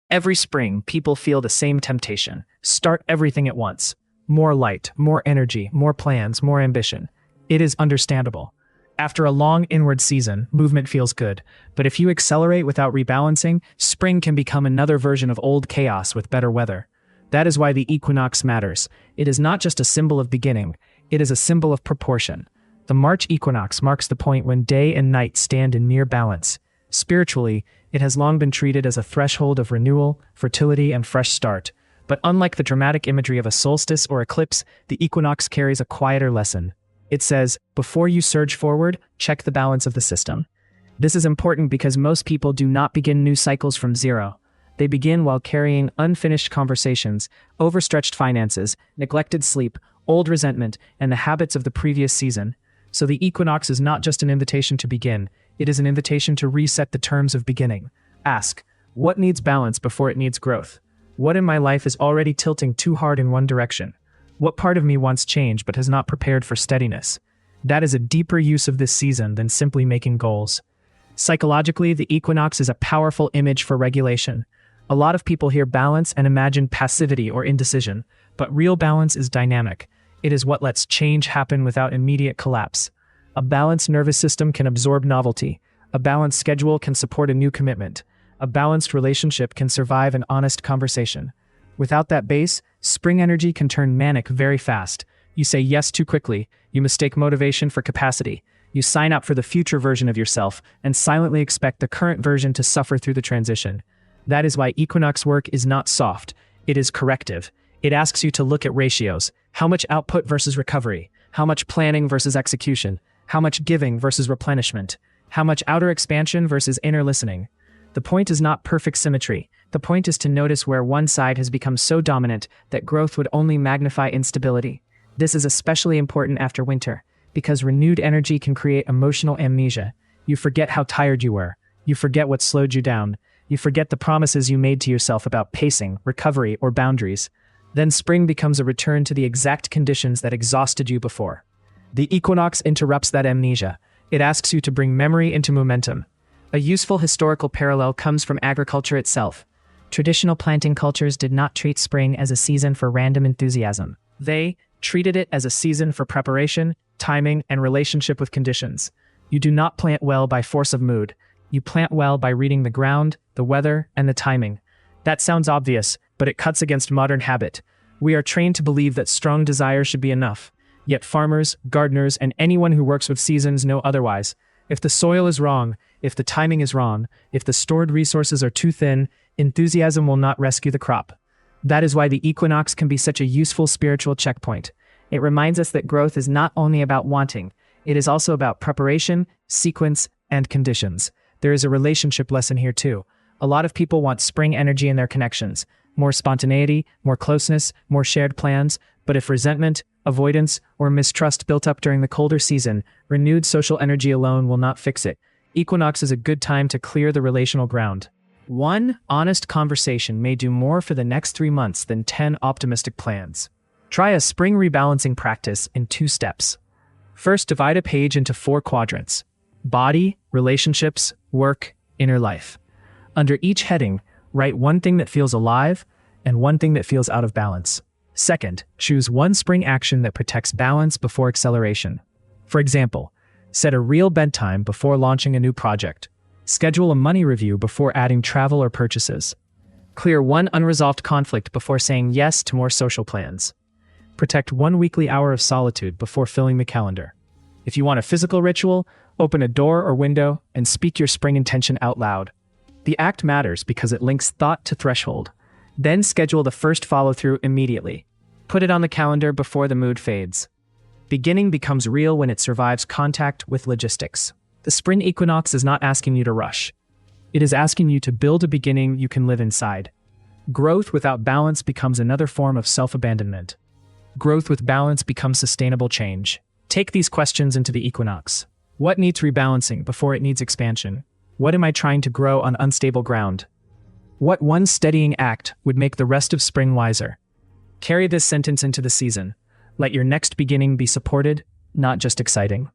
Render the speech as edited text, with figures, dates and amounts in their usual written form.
Every spring, people feel the same temptation. Start everything at once. More light, more energy, more plans, more ambition. It is understandable. After a long inward season, movement feels good. But if you accelerate without rebalancing, spring can become another version of old chaos with better weather. That is why the equinox matters. It is not just a symbol of beginning, it is a symbol of proportion. The March equinox marks the point when day and night stand in near balance. Spiritually, it has long been treated as a threshold of renewal, fertility, and fresh start. But unlike the dramatic imagery of a solstice or eclipse, the equinox carries a quieter lesson. It says, before you surge forward, check the balance of the system. This is important because most people do not begin new cycles from zero. They begin while carrying unfinished conversations, overstretched finances, neglected sleep, old resentment, and the habits of the previous season. So the equinox is not just an invitation to begin, it is an invitation to reset the terms of beginning. Ask, what needs balance before it needs growth? What in my life is already tilting too hard in one direction? What part of me wants change but has not prepared for steadiness? That is a deeper use of this season than simply making goals. Psychologically, the equinox is a powerful image for regulation. A lot of people hear balance and imagine passivity or indecision, but real balance is dynamic. It is what lets change happen without immediate collapse. A balanced nervous system can absorb novelty. A balanced schedule can support a new commitment. A balanced relationship can survive an honest conversation. Without that base, spring energy can turn manic very fast. You say yes too quickly. You mistake motivation for capacity. You sign up for the future version of yourself and silently expect the current version to suffer through the transition. That is why equinox work is not soft. It is corrective. It asks you to look at ratios. How much output versus recovery? How much planning versus execution? How much giving versus replenishment? How much outer expansion versus inner listening? The point is not perfect symmetry. The point is to notice where one side has become so dominant that growth would only magnify instability. This is especially important after winter, because renewed energy can create emotional amnesia. You forget how tired you were. You forget what slowed you down. You forget the promises you made to yourself about pacing, recovery, or boundaries. Then spring becomes a return to the exact conditions that exhausted you before. The equinox interrupts that amnesia. It asks you to bring memory into momentum. A useful historical parallel comes from agriculture itself. Traditional planting cultures did not treat spring as a season for random enthusiasm. They treated it as a season for preparation, timing, and relationship with conditions. You do not plant well by force of mood. You plant well by reading the ground, the weather, and the timing. That sounds obvious, but it cuts against modern habit. We are trained to believe that strong desire should be enough. Yet farmers, gardeners, and anyone who works with seasons know otherwise. If the soil is wrong, if the timing is wrong, if the stored resources are too thin, enthusiasm will not rescue the crop. That is why the equinox can be such a useful spiritual checkpoint. It reminds us that growth is not only about wanting, it is also about preparation, sequence, and conditions. There is a relationship lesson here too. A lot of people want spring energy in their connections. More spontaneity, more closeness, more shared plans. But if resentment, avoidance, or mistrust built up during the colder season, renewed social energy alone will not fix it. Equinox is a good time to clear the relational ground. One honest conversation may do more for the next 3 months than 10 optimistic plans. Try a spring rebalancing practice in 2 steps. First, divide a page into 4 quadrants: body, relationships, work, inner life. Under each heading, write one thing that feels alive and one thing that feels out of balance. Second, choose one spring action that protects balance before acceleration. For example, set a real bedtime before launching a new project. Schedule a money review before adding travel or purchases. Clear one unresolved conflict before saying yes to more social plans. Protect one weekly hour of solitude before filling the calendar. If you want a physical ritual, open a door or window and speak your spring intention out loud. The act matters because it links thought to threshold. Then schedule the first follow-through immediately. Put it on the calendar before the mood fades. Beginning becomes real when it survives contact with logistics. The spring equinox is not asking you to rush. It is asking you to build a beginning you can live inside. Growth without balance becomes another form of self-abandonment. Growth with balance becomes sustainable change. Take these questions into the equinox. What needs rebalancing before it needs expansion? What am I trying to grow on unstable ground? What one steadying act would make the rest of spring wiser? Carry this sentence into the season. Let your next beginning be supported, not just exciting.